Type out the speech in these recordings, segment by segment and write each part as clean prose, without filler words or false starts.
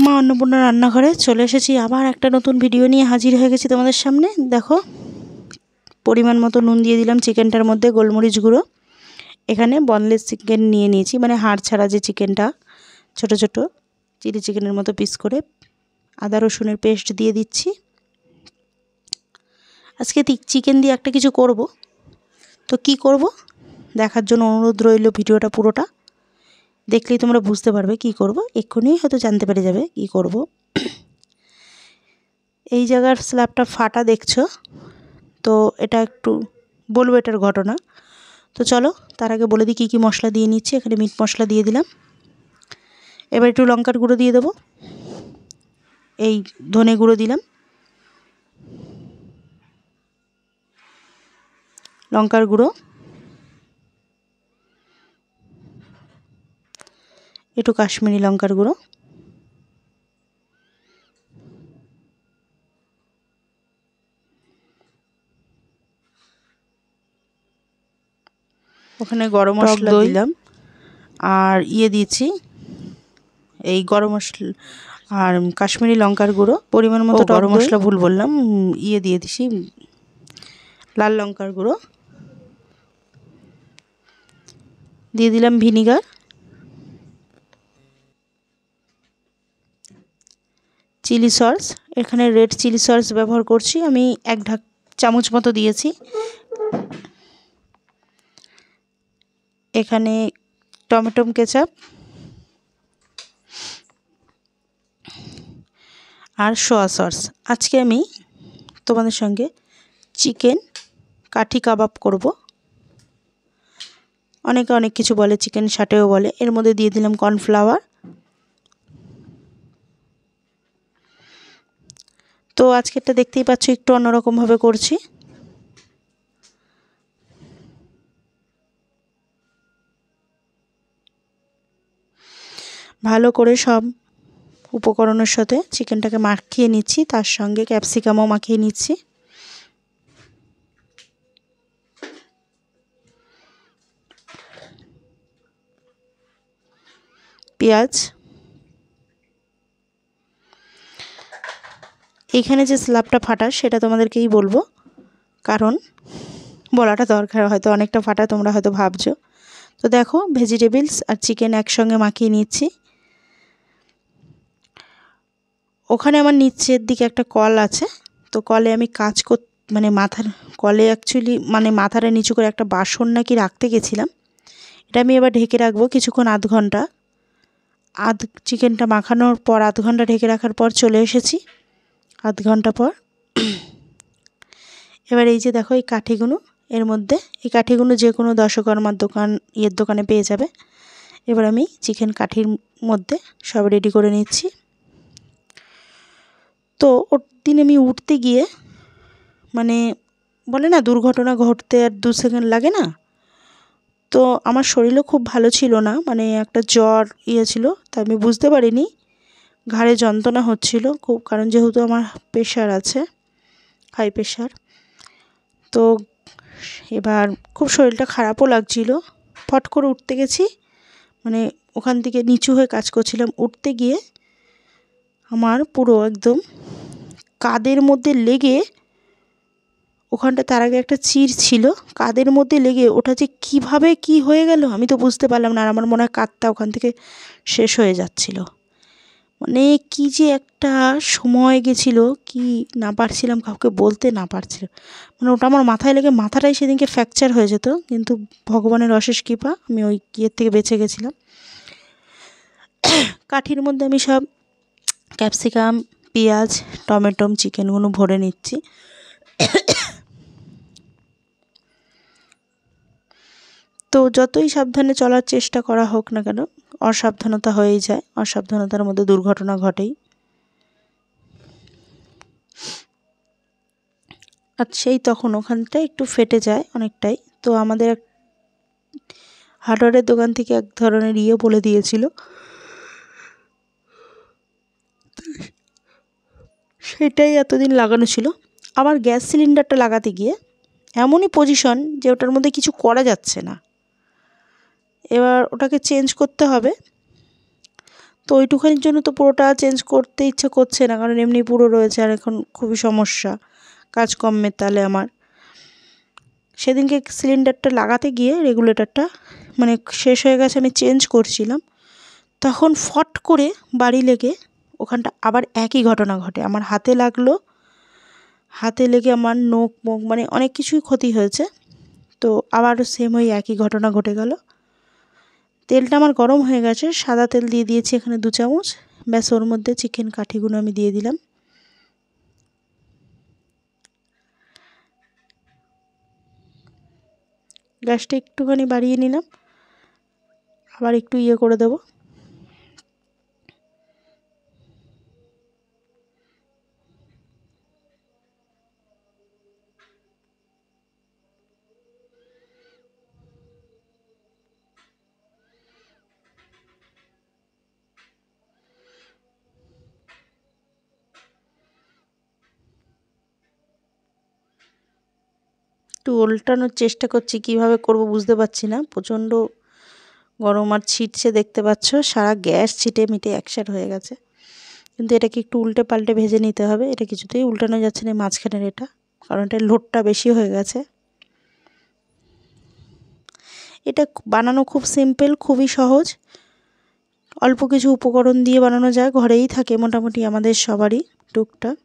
মা অন্নপূর্ণা রান্নাঘরে চলে এসেছি, আবার একটা নতুন ভিডিও নিয়ে হাজির হয়ে গেছি তোমাদের সামনে। দেখো, পরিমাণ মতো নুন দিয়ে দিলাম চিকেনটার মধ্যে, গোলমরিচ গুঁড়ো। এখানে বনলেস চিকেন নিয়ে নিয়েছি, মানে হাড় ছাড়া যে চিকেনটা, ছোট ছোট চিলি চিকেনের মতো পিস করে। আদা রসুনের পেস্ট দিয়ে দিচ্ছি। আজকে চিকেন দিয়ে একটা কিছু করব, তো কি করব দেখার জন্য অনুরোধ রইল। ভিডিওটা পুরোটা দেখলেই তোমরা বুঝতে পারবে কি করব, এক্ষুনি হয়তো জানতে পেরে যাবে কি করব। এই জায়গার স্ল্যাবটা ফাটা দেখছো তো, এটা একটু বলবো এটার ঘটনা। তো চলো তার আগে বলে দিই কী কী মশলা দিয়ে নিচ্ছি। এখানে মিট মশলা দিয়ে দিলাম, এবার একটু লঙ্কার গুঁড়ো দিয়ে দেবো, এই ধনে গুঁড়ো দিলাম, লঙ্কার গুঁড়ো, একটু কাশ্মীরি লঙ্কার গুঁড়ো, ওখানে গরম মশলা দিলাম, আর দিয়েছি এই গরম মশলা আর কাশ্মীরি লঙ্কার গুঁড়ো, পরিমাণ মতো গরম মশলা ভুল বললাম, দিয়ে দিছি লাল লঙ্কার গুঁড়ো, দিয়ে দিলাম ভিনিগার, চিলি সস। এখানে রেড চিলি সস ব্যবহার করছি আমি, 1 চামচ মতো দিয়েছি। এখানে টমেটো কেচাপ আর সোয়া সস। আজকে আমি তোমাদের সঙ্গে চিকেন কাঠি কাবাব করব। অনেকে অনেক কিছু বলে, চিকেন শাটেও বলে। এর মধ্যে দিয়ে দিলাম কর্নফ্লাওয়ার। তো আজকেরটা দেখতেই পাচ্ছ একটু অন্যরকমভাবে করছি। ভালো করে সব উপকরণের সাথে চিকেনটাকে মাখিয়ে নিচ্ছি, তার সঙ্গে ক্যাপসিকামও মাখিয়ে নিচ্ছি। পেঁয়াজ, এইখানে যে স্ল্যাবটা ফাটা সেটা তোমাদেরকেই বলবো, কারণ বলাটা দরকার, হয়তো অনেকটা ফাটা তোমরা হয়তো ভাবছো। তো দেখো, ভেজিটেবলস আর চিকেন একসঙ্গে মাখিয়ে নিচ্ছি। ওখানে আমার নিচের দিকে একটা কল আছে, তো কলে আমি মানে কলে অ্যাকচুয়ালি মানে মাথাটা নিচু করে একটা বাসন নাকি রাখতে গেছিলাম। এটা আমি এবার ঢেকে রাখবো কিছুক্ষণ, আধ ঘন্টা। চিকেনটা মাখানোর পর আধ ঘন্টা ঢেকে রাখার পর চলে এসেছি, আধ ঘন্টা পর। এবার এই যে দেখো এই কাঠিগুলো, এর মধ্যে এই কাঠিগুলো যে কোনো দশকর্মার দোকানে পেয়ে যাবে। এবার আমি চিকেন কাঠির মধ্যে সব রেডি করে নিচ্ছি। তো ওর দিন আমি উঠতে গিয়ে, মানে বলে না দুর্ঘটনা ঘটতে আর 2 সেকেন্ড লাগে না, তো আমার শরীরও খুব ভালো ছিল না, মানে একটা জ্বর ছিল, তা আমি বুঝতে পারিনি। ঘাড়ে যন্ত্রণা হচ্ছিল খুব, কারণ যেহেতু আমার প্রেশার আছে, হাই প্রেশার। তো এবার খুব শরীরটা খারাপও লাগছিল। ফট করে উঠতে গেছি, মানে ওখান থেকে নিচু হয়ে কাজ করছিলাম, উঠতে গিয়ে আমার পুরো একদম কাঁধের মধ্যে লেগে, ওখানটা তার আগে একটা চির ছিল, কাঁধের মধ্যে লেগে ওটা যে কীভাবে কি হয়ে গেল আমি তো বুঝতে পারলাম না। আর আমার মনে হয় কাঁধটা ওখান থেকে শেষ হয়ে যাচ্ছিল, মানে কি যে একটা সময় গেছিলো, কি না পারছিলাম কাউকে বলতে, না পারছিলাম, মানে ওটা আমার মাথায় লেগে মাথাটাই সেদিনকে ফ্র্যাকচার হয়ে যেত, কিন্তু ভগবানের অশেষ কৃপা আমি ওই ইয়ের থেকে বেঁচে গেছিলাম। কাঠির মধ্যে আমি সব ক্যাপসিকাম, পেঁয়াজ, টমেটো, চিকেনগুলো ভরে নিচ্ছি। তো যতই সাবধানে চলার চেষ্টা করা হোক না কেন, অসাবধানতা হয়েই যায়, অসাবধানতার মধ্যে দুর্ঘটনা ঘটেই। আর সেই তখন ওখানটা একটু ফেটে যায় অনেকটাই। তো আমাদের হার্ডওয়্যারের দোকান থেকে এক ধরনের বলে দিয়েছিল, সেটাই এতদিন লাগানো ছিল। আবার গ্যাস সিলিন্ডারটা লাগাতে গিয়ে এমনই পজিশন যে ওটার মধ্যে কিছু করা যাচ্ছে না, এবার ওটাকে চেঞ্জ করতে হবে। তো ওইটুখানির জন্য তো পুরোটা চেঞ্জ করতে ইচ্ছে করছে না, কারণ এমনি পুরো রয়েছে আর এখন খুবই সমস্যা কাজকর্মের তালে আমার। সেদিনকে সিলিন্ডারটা লাগাতে গিয়ে রেগুলেটরটা মানে শেষ হয়ে গেছে, আমি চেঞ্জ করছিলাম, তখন ফট করে বাড়ি লেগে ওখানটা আবার একই ঘটনা ঘটে। আমার হাতে লাগলো, হাতে লেগে আমার নখ মুখ মানে অনেক কিছুই ক্ষতি হয়েছে। তো আবার সেম ওই একই ঘটনা ঘটে গেল। তেলটা আমার গরম হয়ে গেছে, সাদা তেল দিয়ে দিয়েছি এখানে 2 চামচ। ব্যাস ওর মধ্যে চিকেন কাঠিগুলো আমি দিয়ে দিলাম। গ্যাসটা একটুখানি বাড়িয়ে নিলাম, আবার একটু করে দেবো। একটু উল্টানোর চেষ্টা করছি, কিভাবে করব বুঝতে পারছি না, প্রচণ্ড গরম আর ছিটছে, দেখতে পাচ্ছ সারা গ্যাস ছিটে মিটে একসাথ হয়ে গেছে। কিন্তু এটাকে একটু উল্টে পাল্টে ভেজে নিতে হবে, এটা কিছুতেই উল্টানো যাচ্ছে না মাঝখানের এটা, কারণ এটা লোডটা বেশি হয়ে গেছে। এটা বানানো খুব সিম্পল, খুবই সহজ, অল্প কিছু উপকরণ দিয়ে বানানো যায়, ঘরেই থাকে মোটামুটি আমাদের সবারই টুকটাক।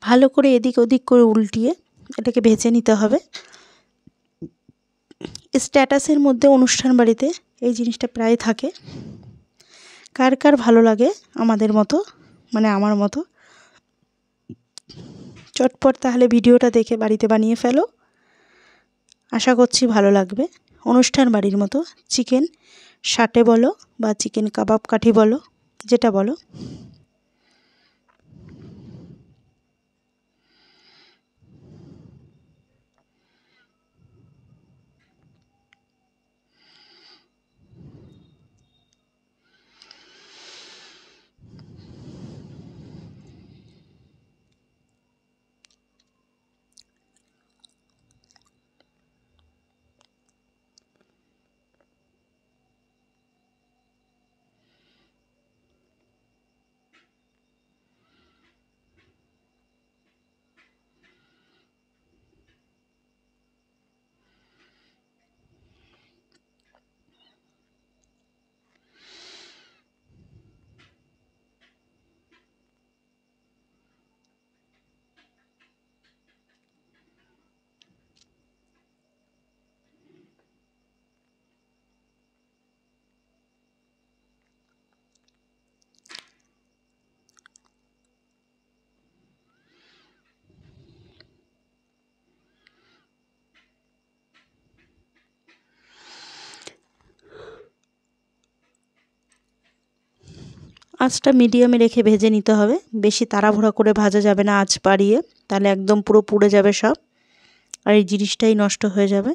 ভালো করে এদিক ওদিক করে উল্টিয়ে এটাকে ভেজে নিতে হবে। স্ট্যাটাসের মধ্যে অনুষ্ঠান বাড়িতে এই জিনিসটা প্রায় থাকে। কার কার ভালো লাগে আমাদের মতো, মানে আমার মতো, চটপট তাহলে ভিডিওটা দেখে বাড়িতে বানিয়ে ফেলো। আশা করছি ভালো লাগবে। অনুষ্ঠান বাড়ির মতো চিকেন সাটে বলো বা চিকেন কাবাব কাঠি বলো, যেটা বলো। আঁচটা মিডিয়ামে রেখে ভেজে নিতে হবে, বেশি তাড়াহুড়া করে ভাজা যাবে না আঁচ বাড়িয়ে, তাহলে একদম পুরো পুড়ে যাবে সব, আর এই জিনিসটাই নষ্ট হয়ে যাবে।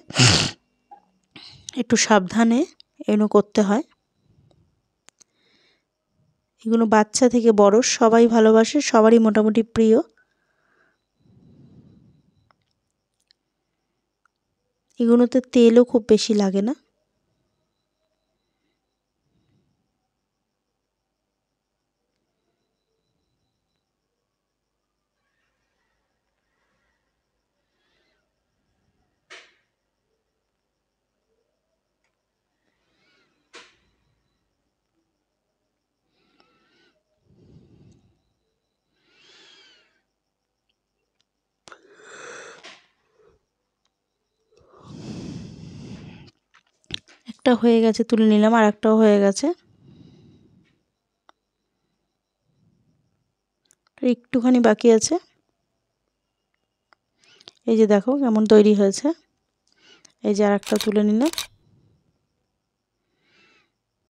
একটু সাবধানে এগুলো করতে হয়। এগুলো বাচ্চা থেকে বড় সবাই ভালোবাসে, সবারই মোটামুটি প্রিয়। এগুলোতে তেলও খুব বেশি লাগে না। একটা হয়ে গেছে, তুলে নিলাম, আর একটাও হয়ে গেছে। একটুখানি বাকি আছে। এই যে দেখো কেমন তৈরি হয়েছে। এই যে আরেকটা তুলে নিলাম।